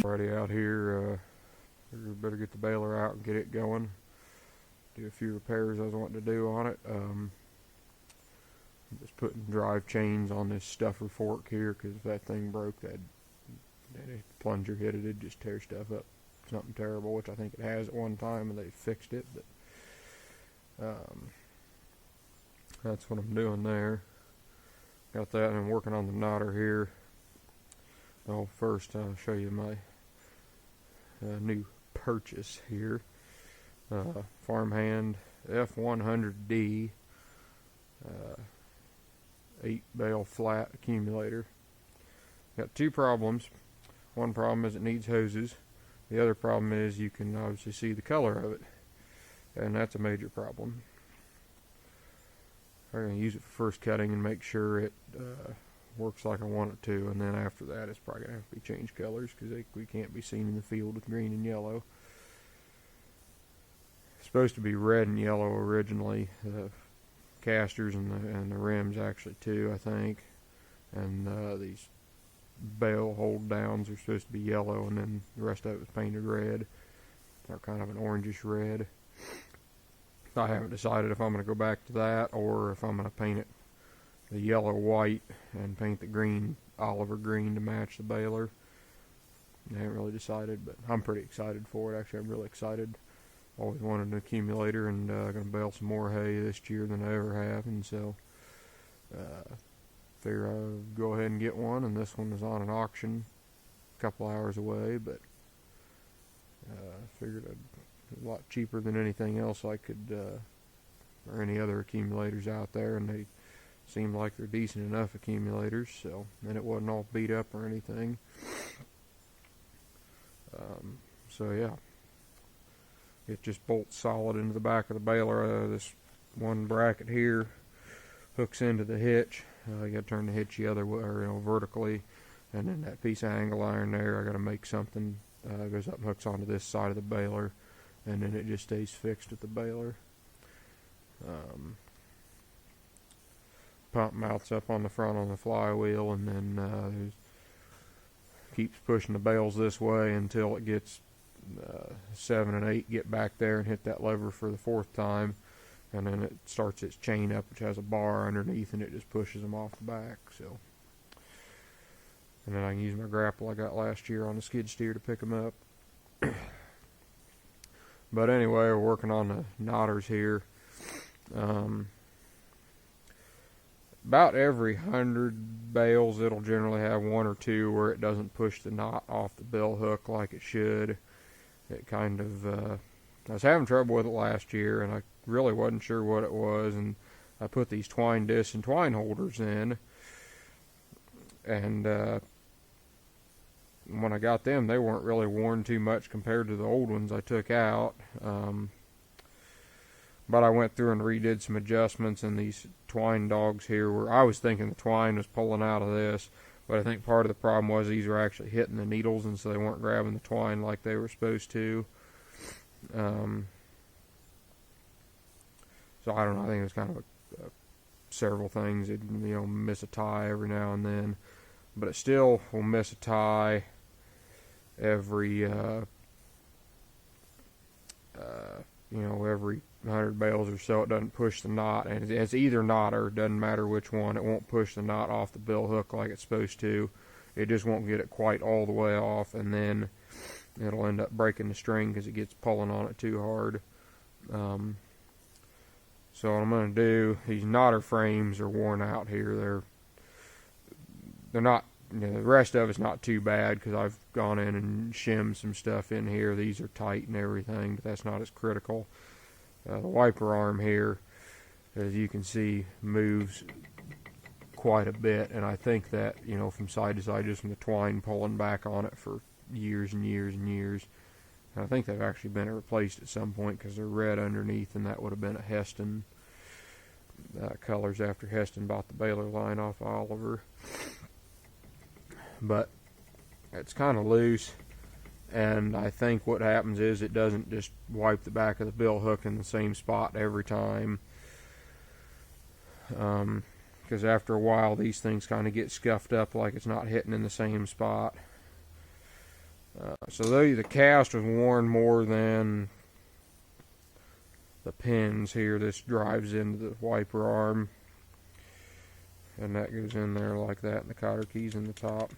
Friday out here. We better get the baler out and get it going. Do a few repairs I was wanting to do on it. Just putting drive chains on this stuffer fork here, because if that thing broke, that plunger hit it, it'd just tear stuff up. Something terrible, which I think it has at one time, and they fixed it. But that's what I'm doing there. Got that, and I'm working on the knotter here. Oh, first I'll show you my new purchase here. Farmhand F100D 8 bale flat accumulator. Got two problems. One problem is it needs hoses. The other problem is you can obviously see the color of it, and that's a major problem. I'm going to use it for first cutting and make sure it works like I want it to, and then after that it's probably going to have to be changed colors, because we can't be seen in the field with green and yellow. It's supposed to be red and yellow originally, the casters and the rims actually too, I think, and these bale hold downs are supposed to be yellow, and then the rest of it was painted red. They're kind of an orangish red. I haven't decided if I'm going to go back to that or if I'm going to paint it the yellow white and paint the green Oliver green to match the baler. I haven't really decided, but I'm pretty excited for it. Actually, I'm really excited. Always wanted an accumulator, and going to bale some more hay this year than I ever have, and so figure I'll go ahead and get one. And this one is on an auction a couple hours away, but figured a lot cheaper than anything else I could, or any other accumulators out there, and they seemed like they're decent enough accumulators, so, and it wasn't all beat up or anything. So yeah, it just bolts solid into the back of the baler. This one bracket here hooks into the hitch. You got to turn the hitch the other way, or vertically, and then that piece of angle iron there, I got to make something goes up and hooks onto this side of the baler, and then it just stays fixed at the baler. Pump mounts up on the front on the flywheel, and then keeps pushing the bales this way until it gets 7 and 8 get back there and hit that lever for the 4th time, and then it starts its chain up, which has a bar underneath, and it just pushes them off the back. So, and then I can use my grapple I got last year on the skid steer to pick them up. But anyway, we're working on the knotters here. About every 100 bales, it'll generally have 1 or 2 where it doesn't push the knot off the bill hook like it should. It kind of, I was having trouble with it last year, and I really wasn't sure what it was, and I put these twine discs and twine holders in, and when I got them, they weren't really worn too much compared to the old ones I took out. But I went through and redid some adjustments, and these twine dogs here were, I was thinking the twine was pulling out of this, but I think part of the problem was these were actually hitting the needles, and so they weren't grabbing the twine like they were supposed to. So I don't know, I think it was kind of several things. It, miss a tie every now and then, but it still will miss a tie every every 100 bales or so. It doesn't push the knot, and it's either knot or it doesn't matter which one. It won't push the knot off the bill hook like it's supposed to. It just won't get it quite all the way off, and then it'll end up breaking the string because it gets pulling on it too hard. So what I'm going to do, these knotter frames are worn out here. They're not, the rest of it's not too bad because I've gone in and shimmed some stuff in here. These are tight and everything, but that's not as critical. The wiper arm here, as you can see, moves quite a bit, and I think that, from side to side, just from the twine pulling back on it for years and years and years. And I think they've actually been replaced at some point because they're red underneath, and that would have been a Heston colors after Heston bought the Baler line off Oliver. But it's kind of loose, and I think what happens is it doesn't just wipe the back of the bill hook in the same spot every time, because after a while these things kind of get scuffed up like it's not hitting in the same spot. So the cast was worn more than the pins here. This drives into the wiper arm, and that goes in there like that, and the cotter key's in the top.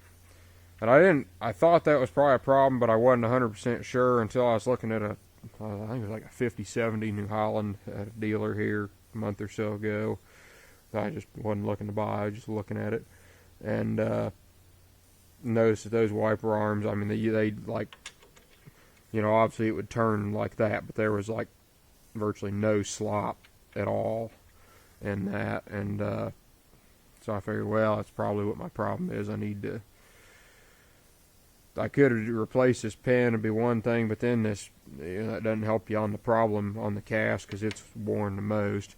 And I thought that was probably a problem, but I wasn't 100% sure until I was looking at I think it was like a 5070 New Holland at a dealer here a month or so ago. I just wasn't looking to buy, I was just looking at it. And noticed that those wiper arms, I mean, they like, obviously it would turn like that, but there was like virtually no slop at all in that. And so I figured, well, that's probably what my problem is. I could have replaced this pin, it'd be one thing, but then this, that doesn't help you on the problem on the cast because it's worn the most.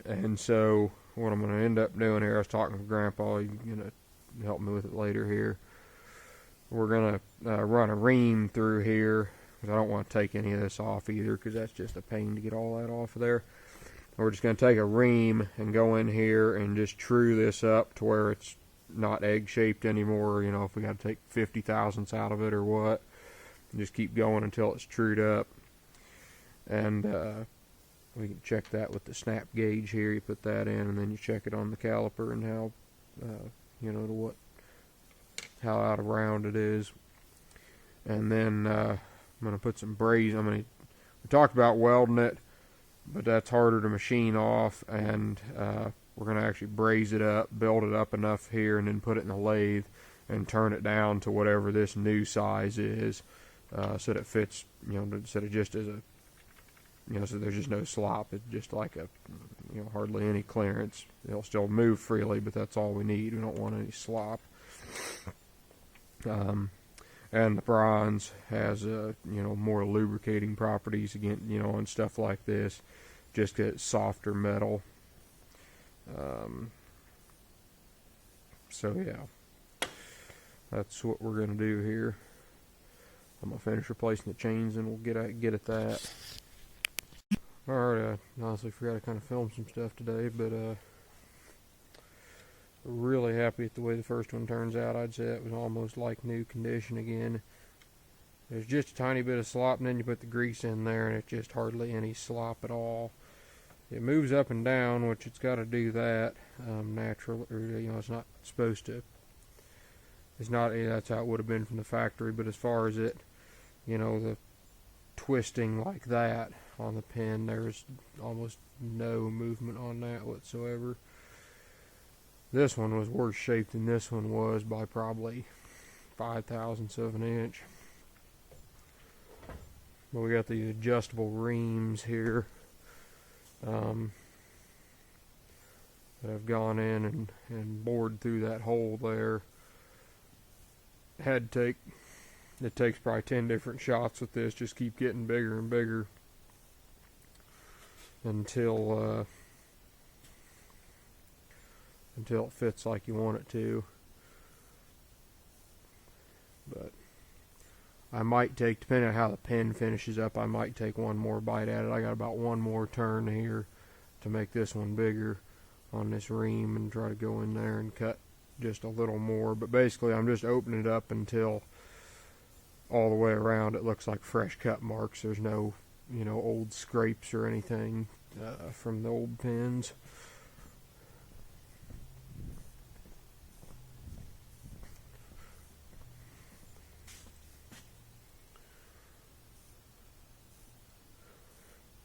And so what I'm going to end up doing here, I was talking to Grandpa, he's going to help me with it later here. We're going to run a ream through here because I don't want to take any of this off either because that's just a pain to get all that off of there. We're just going to take a ream and go in here and just true this up to where it's not egg-shaped anymore, if we got to take 50 thousandths out of it or what. And just keep going until it's trued up. And we can check that with the snap gauge here. You put that in, and then you check it on the caliper and how, how out of round it is. And then I'm going to put some braze. We talked about welding it, but that's harder to machine off, and we're going to actually braze it up, build it up enough here, and then put it in the lathe and turn it down to whatever this new size is, so that it fits, instead of just as a, so there's just no slop. It's just like a, hardly any clearance. It'll still move freely, but that's all we need. We don't want any slop. And the bronze has, more lubricating properties again, on stuff like this, just get softer metal. So yeah, that's what we're going to do here. I'm going to finish replacing the chains and we'll get at that. Alright, I honestly forgot to kind of film some stuff today, but really happy with the way the first one turns out. I'd say it was almost like new condition again. There's just a tiny bit of slop, and then you put the grease in there and it's just hardly any slop at all. It moves up and down, which it's got to do that naturally, or it's not supposed to. It's not. That's how it would have been from the factory. But as far as it, the twisting like that on the pin, there's almost no movement on that whatsoever. This one was worse shaped than this one was by probably 5 thousandths of an inch. But we got these adjustable reams here. That have gone in and bored through that hole there. It takes probably 10 different shots with this, just keep getting bigger and bigger until it fits like you want it to. But I might take, depending on how the pin finishes up, I might take one more bite at it. I got about one more turn here to make this one bigger on this ream and try to go in there and cut just a little more. But basically I'm just opening it up until all the way around it looks like fresh cut marks. There's no, old scrapes or anything from the old pins.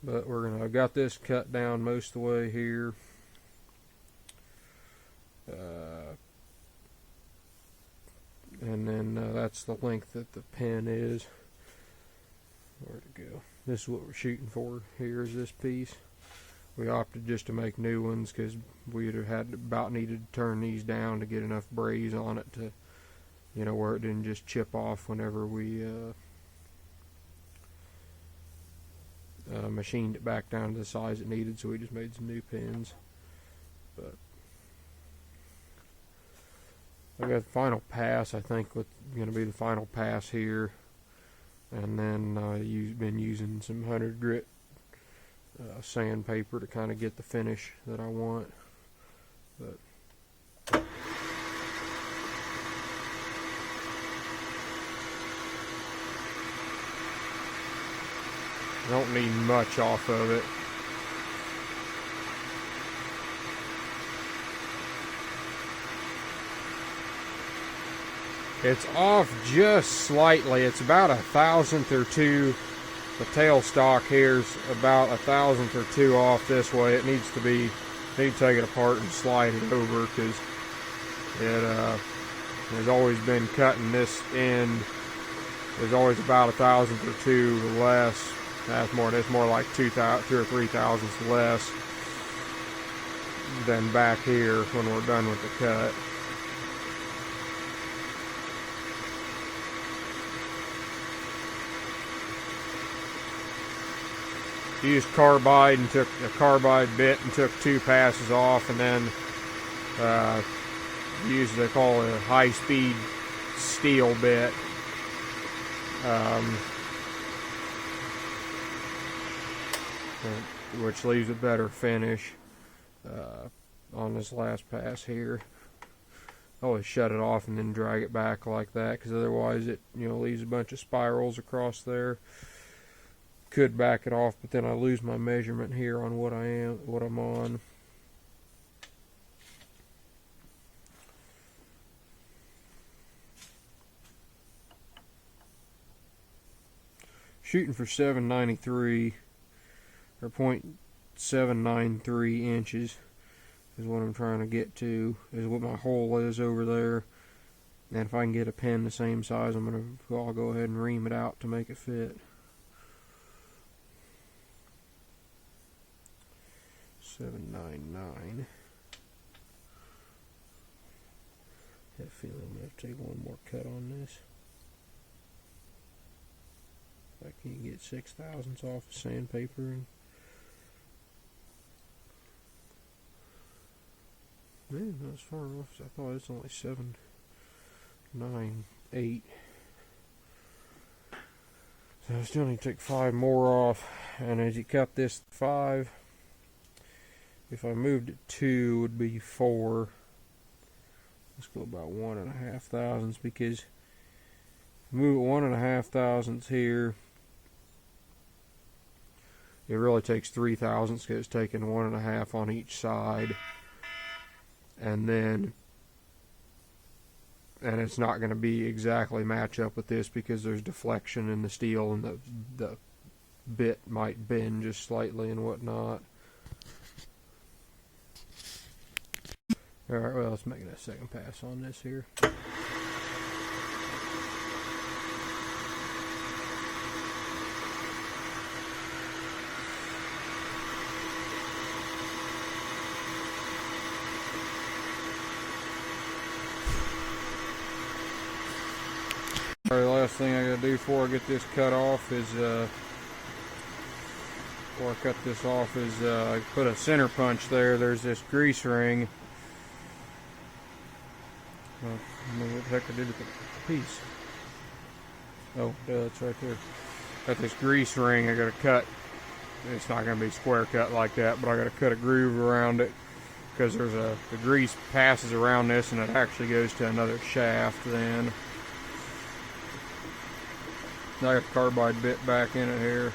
But I've got this cut down most of the way here. And then that's the length that the pin is. Where'd it go? This is what we're shooting for here, is this piece. We opted just to make new ones because we'd have needed to turn these down to get enough braze on it to, where it didn't just chip off whenever we machined it back down to the size it needed, so we just made some new pins. But I got the final pass, I think, what's going to be the final pass here. And then been using some 100 grit sandpaper to kind of get the finish that I want. But I don't need much off of it. It's off just slightly. It's about a thousandth or two. The tailstock here's about a thousandth or two off this way. It needs to be, need to take it apart and slide it over, because it has always been cutting this end. There's always about a thousandth or two less. That's more. It's more like 2 or 3 thousandths less than back here when we're done with the cut. Used carbide and took a carbide bit and took 2 passes off, and then used what they call a high-speed steel bit. Which leaves a better finish on this last pass here. Always shut it off and then drag it back like that, because otherwise it leaves a bunch of spirals across there. Could back it off, but then I lose my measurement here on what I'm on. Shooting for 793 or 0.793 inches is what I'm trying to get to, is what my hole is over there. And if I can get a pin the same size, I'll go ahead and ream it out to make it fit. 799. I have a feeling I'm going to have to take one more cut on this. If I can get 6 thousandths off of sandpaper. Man, not as far off as I thought. It's only 798. So I still need to take 5 more off. And as you cut this 5, if I moved it 2, it would be 4. Let's go about 1.5 thousandths, because move it 1.5 thousandths here. It really takes 3 thousandths, because it's taking 1.5 on each side, and it's not going to be exactly match up with this, because there's deflection in the steel, and the bit might bend just slightly and whatnot. Alright, well, let's make it a second pass on this here. The last thing I gotta do before I get this cut off is I put a center punch there. There's this grease ring. What the heck I did with the piece? Oh, it's right there. Got this grease ring I gotta cut. It's not gonna be square cut like that, but I gotta cut a groove around it, because the grease passes around this and it actually goes to another shaft then. Now I got the carbide bit back in it here.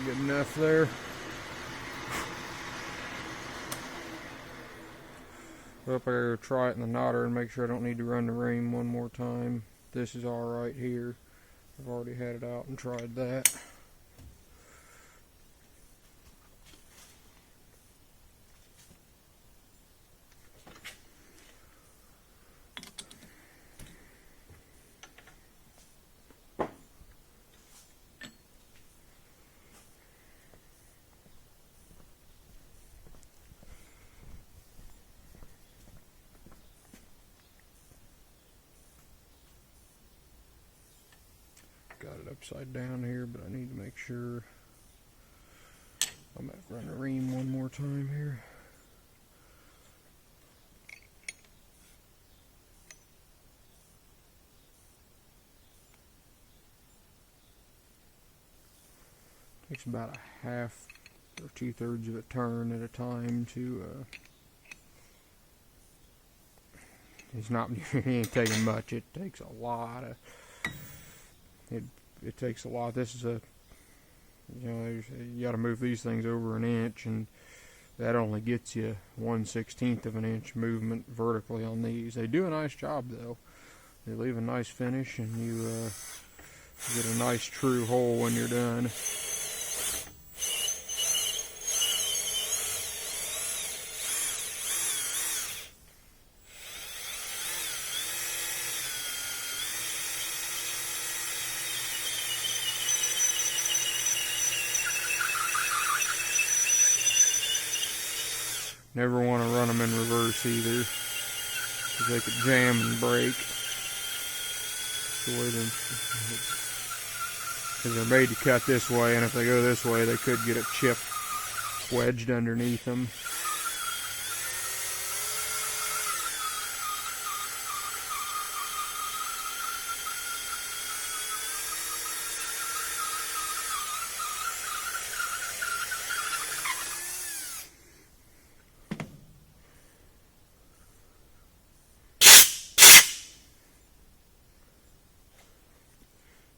Good enough there. Well, I gotta try it in the knotter and make sure I don't need to run the ream one more time. This is alright here. I've already had it out and tried that. Got it upside down here, but I need to make sure. I'm going to run the ream one more time here. takes about a half or 2/3 of a turn at a time to it's not he ain't taking much. It takes a lot of it takes a lot. This is a you got to move these things over an inch, and that only gets you 1/16 of an inch movement vertically on these. They do a nice job though. They leave a nice finish, and you get a nice true hole when you're done. Never want to run them in reverse either, because they could jam and break. The way because they're made to cut this way, and if they go this way, they could get a chip wedged underneath them.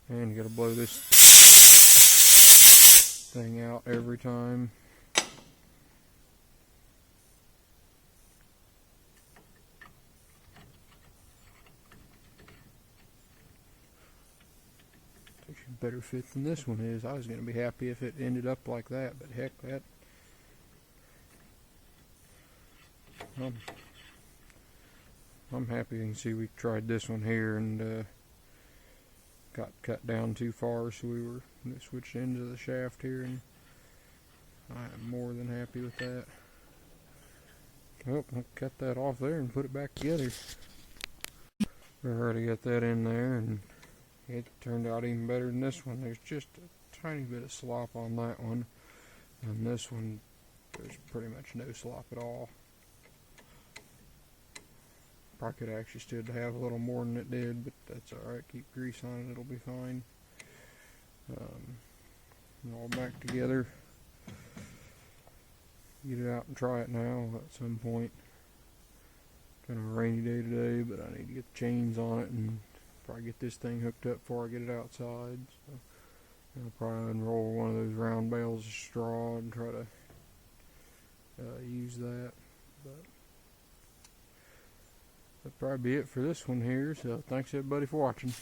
And you gotta blow this thing out every time. Takes a better fit than this one is. I was gonna be happy if it ended up like that, but heck, that I'm happy. You can see we tried this one here and got cut down too far, so we switched into the shaft here, and I am more than happy with that. Well, I'll cut that off there and put it back together. I already got that in there, and it turned out even better than this one. There's just a tiny bit of slop on that one, and this one there's pretty much no slop at all. Probably could have actually stood to have a little more than it did, but that's alright. Keep grease on it, it'll be fine. All back together. Get it out and try it now at some point. Kind of a rainy day today, but I need to get the chains on it and probably get this thing hooked up before I get it outside. So I'll probably unroll one of those round bales of straw and try to use that. But that'll probably be it for this one here, so thanks everybody for watching.